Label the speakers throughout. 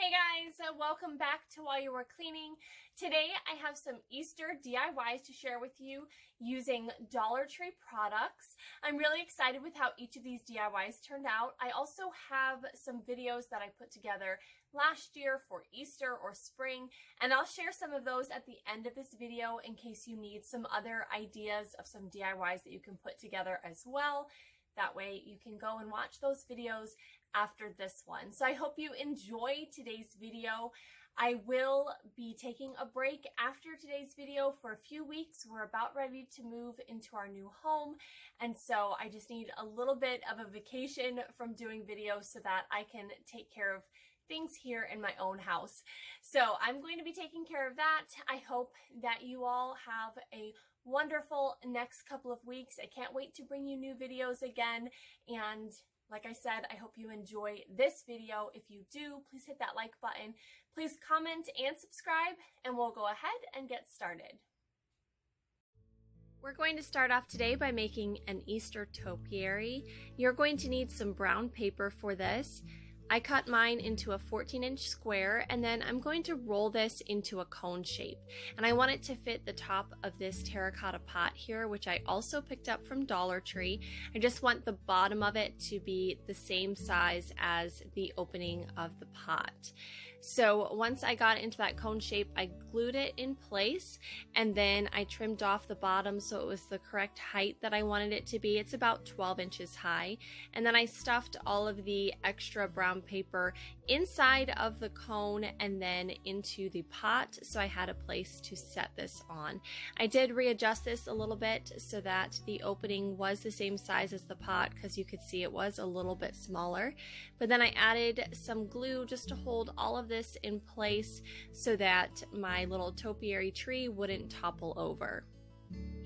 Speaker 1: Hey guys, welcome back to While You Were Cleaning. Today I have some Easter DIYs to share with you using Dollar Tree products. I'm really excited with how each of these DIYs turned out. I also have some videos that I put together last year for Easter or spring, and I'll share some of those at the end of this video in case you need some other ideas of some DIYs that you can put together as well. That way you can go and watch those videos after this one. So I hope you enjoy today's video. I will be taking a break after today's video for a few weeks. We're about ready to move into our new home, and so I just need a little bit of a vacation from doing videos so that I can take care of things here in my own house. So I'm going to be taking care of that. I hope that you all have a wonderful next couple of weeks. I can't wait to bring you new videos again, and like I said, I hope you enjoy this video. If you do, please hit that like button. Please comment and subscribe, and we'll go ahead and get started. We're going to start off today by making an Easter topiary. You're going to need some brown paper for this. I cut mine into a 14-inch square, and then I'm going to roll this into a cone shape. And I want it to fit the top of this terracotta pot here, which I also picked up from Dollar Tree. I just want the bottom of it to be the same size as the opening of the pot. So once I got it into that cone shape, I glued it in place, and then I trimmed off the bottom so it was the correct height that I wanted it to be. It's about 12 inches high. And then I stuffed all of the extra brown paper inside of the cone and then into the pot, so I had a place to set this on. I did readjust this a little bit so that the opening was the same size as the pot, because you could see it was a little bit smaller. But then I added some glue just to hold all of this in place so that my little topiary tree wouldn't topple over.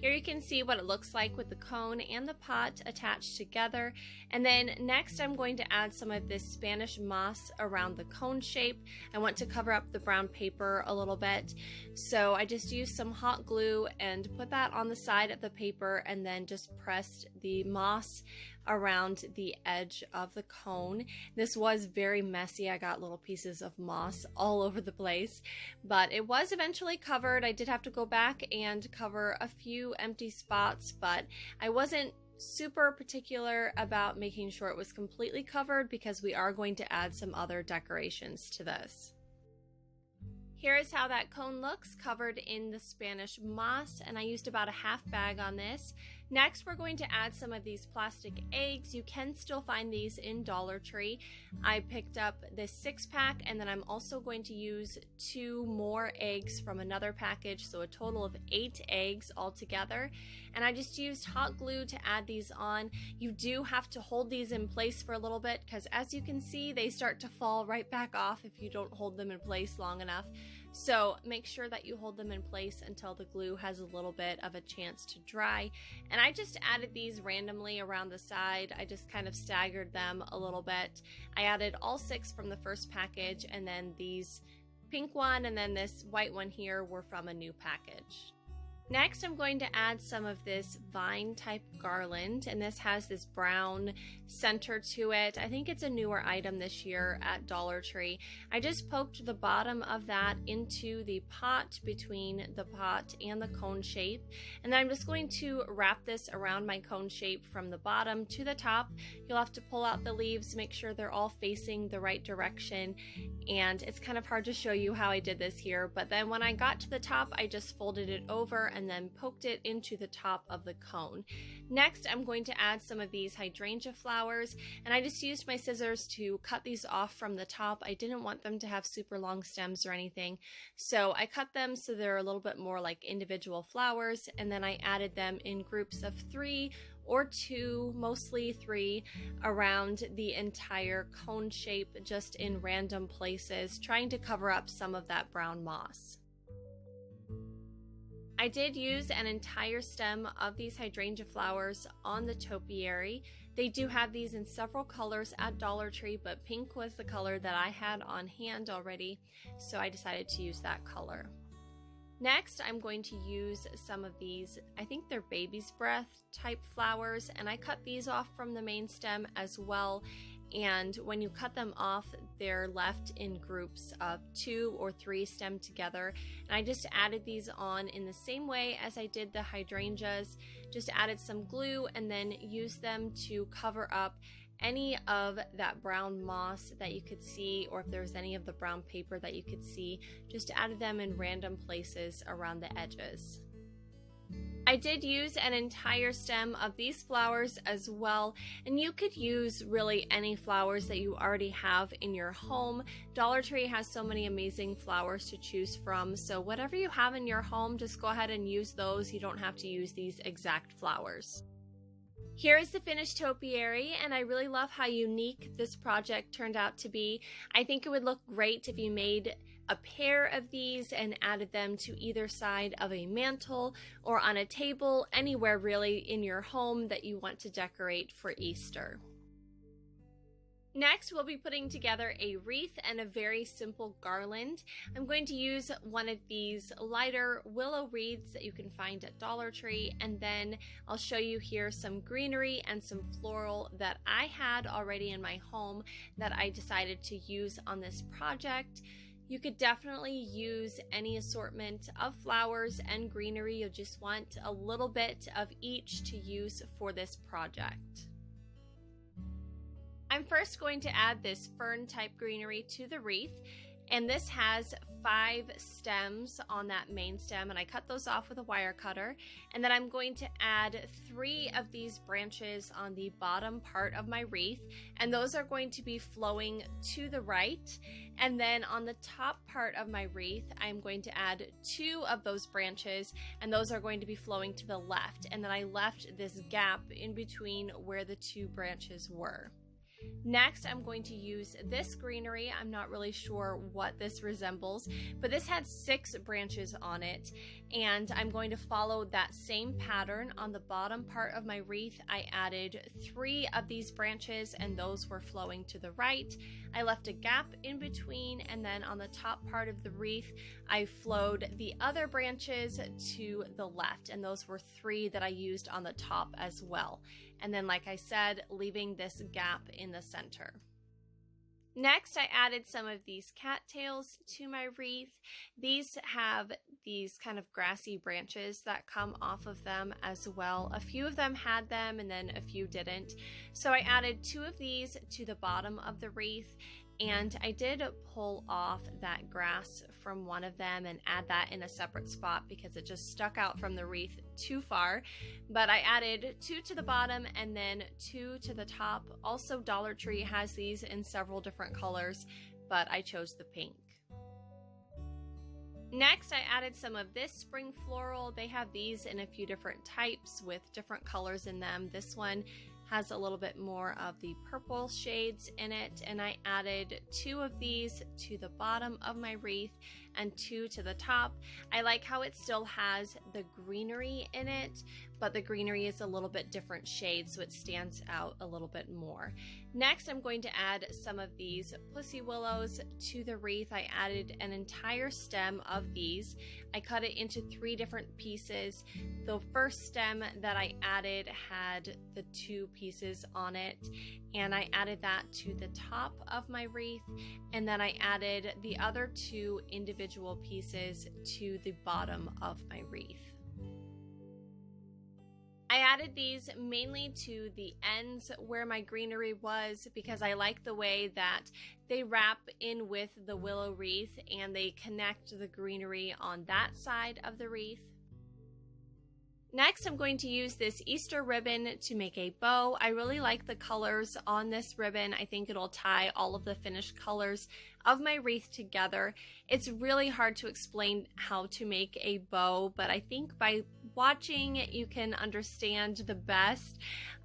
Speaker 1: Here you can see what it looks like with the cone and the pot attached together. And then next I'm going to add some of this Spanish moss around the cone shape. I want to cover up the brown paper a little bit. So I just used some hot glue and put that on the side of the paper, and then just pressed the moss around the edge of the cone. This was very messy. I got little pieces of moss all over the place, but it was eventually covered. I did have to go back and cover a few empty spots, but I wasn't super particular about making sure it was completely covered because we are going to add some other decorations to this. Here is how that cone looks, covered in the Spanish moss, and I used about a half bag on this. Next, we're going to add some of these plastic eggs. You can still find these in Dollar Tree. I picked up this 6-pack, and then I'm also going to use 2 more eggs from another package, so a total of 8 eggs altogether. And I just used hot glue to add these on. You do have to hold these in place for a little bit, because as you can see, they start to fall right back off if you don't hold them in place long enough. So make sure that you hold them in place until the glue has a little bit of a chance to dry. And I just added these randomly around the side. I just kind of staggered them a little bit. I added all 6 from the first package, and then these pink one and then this white one here were from a new package. Next, I'm going to add some of this vine type garland, and this has this brown center to it. I think it's a newer item this year at Dollar Tree. I just poked the bottom of that into the pot between the pot and the cone shape, and then I'm just going to wrap this around my cone shape from the bottom to the top. You'll have to pull out the leaves, make sure they're all facing the right direction, and it's kind of hard to show you how I did this here, but then when I got to the top, I just folded it over and then poked it into the top of the cone. Next, I'm going to add some of these hydrangea flowers, and I just used my scissors to cut these off from the top. I didn't want them to have super long stems or anything, so I cut them so they're a little bit more like individual flowers, and then I added them in groups of 3 or 2, mostly 3, around the entire cone shape, just in random places, trying to cover up some of that brown moss. I did use an entire stem of these hydrangea flowers on the topiary. They do have these in several colors at Dollar Tree, but pink was the color that I had on hand already, so I decided to use that color. Next, I'm going to use some of these, I think they're baby's breath type flowers, and I cut these off from the main stem as well. and when you cut them off, they're left in groups of 2 or 3 stemmed together. And I just added these on in the same way as I did the hydrangeas, just added some glue and then used them to cover up any of that brown moss that you could see, or if there's any of the brown paper that you could see, just added them in random places around the edges. I did use an entire stem of these flowers as well, and you could use really any flowers that you already have in your home. Dollar Tree has so many amazing flowers to choose from, so whatever you have in your home, just go ahead and use those. You don't have to use these exact flowers. Here is the finished topiary, and I really love how unique this project turned out to be. I think it would look great if you made a pair of these and added them to either side of a mantle or on a table, anywhere really in your home that you want to decorate for Easter. Next, we'll be putting together a wreath and a very simple garland. I'm going to use one of these lighter willow wreaths that you can find at Dollar Tree, and then I'll show you here some greenery and some floral that I had already in my home that I decided to use on this project. You could definitely use any assortment of flowers and greenery. You'll just want a little bit of each to use for this project. I'm first going to add this fern type greenery to the wreath, and this has 5 stems on that main stem, and I cut those off with a wire cutter. And then I'm going to add 3 of these branches on the bottom part of my wreath, and those are going to be flowing to the right. And then on the top part of my wreath, I'm going to add 2 of those branches, and those are going to be flowing to the left. And then I left this gap in between where the 2 branches were. Next, I'm going to use this greenery. I'm not really sure what this resembles, but this had 6 branches on it, and I'm going to follow that same pattern. On the bottom part of my wreath, I added 3 of these branches, and those were flowing to the right. I left a gap in between, and then on the top part of the wreath, I flowed the other branches to the left, and those were 3 that I used on the top as well. And then, like I said, leaving this gap in the center. Next, I added some of these cattails to my wreath. These have these kind of grassy branches that come off of them as well. A few of them had them and then a few didn't. So I added 2 of these to the bottom of the wreath, and I did pull off that grass from one of them and add that in a separate spot because it just stuck out from the wreath too far. But I added 2 to the bottom and then 2 to the top. Also, Dollar Tree has these in several different colors, but I chose the pink. Next, I added some of this spring floral. They have these in a few different types with different colors in them. This one has a little bit more of the purple shades in it, and I added 2 of these to the bottom of my wreath and 2 to the top. I like how it still has the greenery in it, but the greenery is a little bit different shades, so it stands out a little bit more. Next, I'm going to add some of these pussy willows to the wreath. I added an entire stem of these. I cut it into 3 different pieces. The first stem that I added had the 2 pieces on it, and I added that to the top of my wreath, and then I added the other 2 individual pieces to the bottom of my wreath. I added these mainly to the ends where my greenery was because I like the way that they wrap in with the willow wreath and they connect the greenery on that side of the wreath. Next, I'm going to use this Easter ribbon to make a bow. I really like the colors on this ribbon. I think it'll tie all of the finished colors of my wreath together. It's really hard to explain how to make a bow, but I think by watching you can understand the best.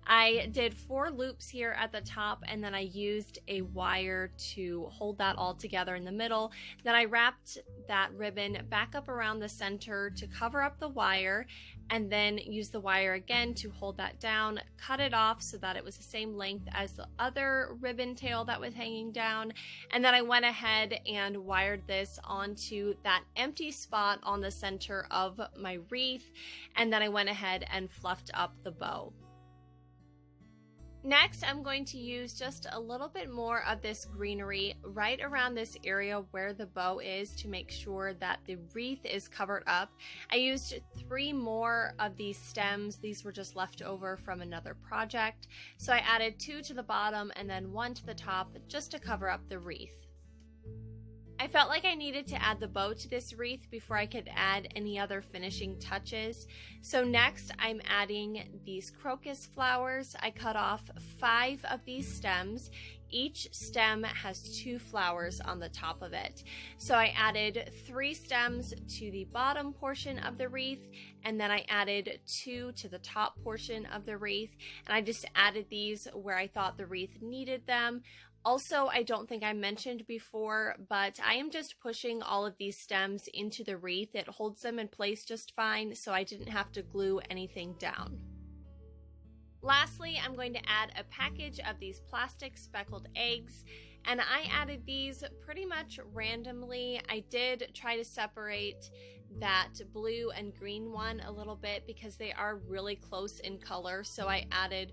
Speaker 1: I did 4 loops here at the top, and then I used a wire to hold that all together in the middle. Then I wrapped that ribbon back up around the center to cover up the wire, and then used the wire again to hold that down, cut it off so that it was the same length as the other ribbon tail that was hanging down. And then I went ahead and wired this onto that empty spot on the center of my wreath, and then I went ahead and fluffed up the bow. Next, I'm going to use just a little bit more of this greenery right around this area where the bow is to make sure that the wreath is covered up. I used 3 more of these stems. These were just left over from another project. So I added 2 to the bottom and then 1 to the top just to cover up the wreath. I felt like I needed to add the bow to this wreath before I could add any other finishing touches. So next I'm adding these crocus flowers. I cut off 5 of these stems. Each stem has 2 flowers on the top of it. So I added 3 stems to the bottom portion of the wreath, and then I added 2 to the top portion of the wreath, and I just added these where I thought the wreath needed them. Also, I don't think I mentioned before, but I am just pushing all of these stems into the wreath. It holds them in place just fine, so I didn't have to glue anything down. Lastly, I'm going to add a package of these plastic speckled eggs, and I added these pretty much randomly. I did try to separate that blue and green one a little bit because they are really close in color, so I added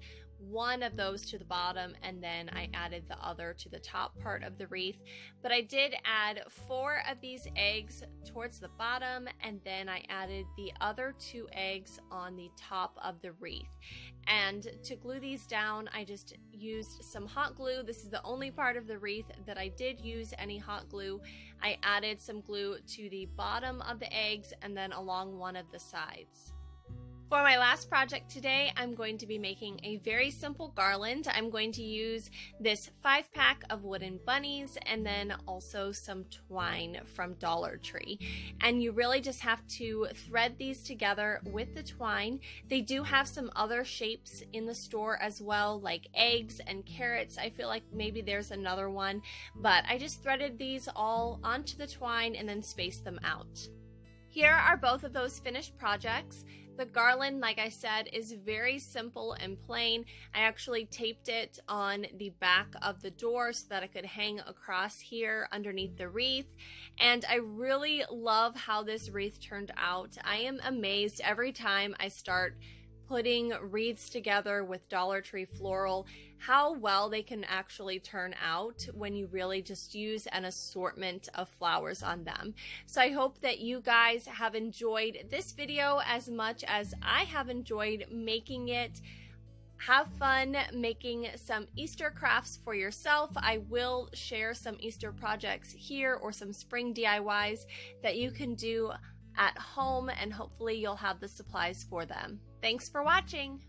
Speaker 1: 1 of those to the bottom and then I added the other to the top part of the wreath. But I did add 4 of these eggs towards the bottom, and then I added the other 2 eggs on the top of the wreath. And to glue these down, I just used some hot glue. This is the only part of the wreath that I did use any hot glue. I added some glue to the bottom of the eggs and then along one of the sides. For my last project today, I'm going to be making a very simple garland. I'm going to use this 5-pack of wooden bunnies and then also some twine from Dollar Tree. And you really just have to thread these together with the twine. They do have some other shapes in the store as well, like eggs and carrots. I feel like maybe there's another one, but I just threaded these all onto the twine and then spaced them out. Here are both of those finished projects. The garland, like I said, is very simple and plain. I actually taped it on the back of the door so that I could hang across here underneath the wreath. And I really love how this wreath turned out. I am amazed every time I start putting wreaths together with Dollar Tree floral, how well they can actually turn out when you really just use an assortment of flowers on them. So I hope that you guys have enjoyed this video as much as I have enjoyed making it. Have fun making some Easter crafts for yourself. I will share some Easter projects here or some spring DIYs that you can do at home, and hopefully you'll have the supplies for them. Thanks for watching!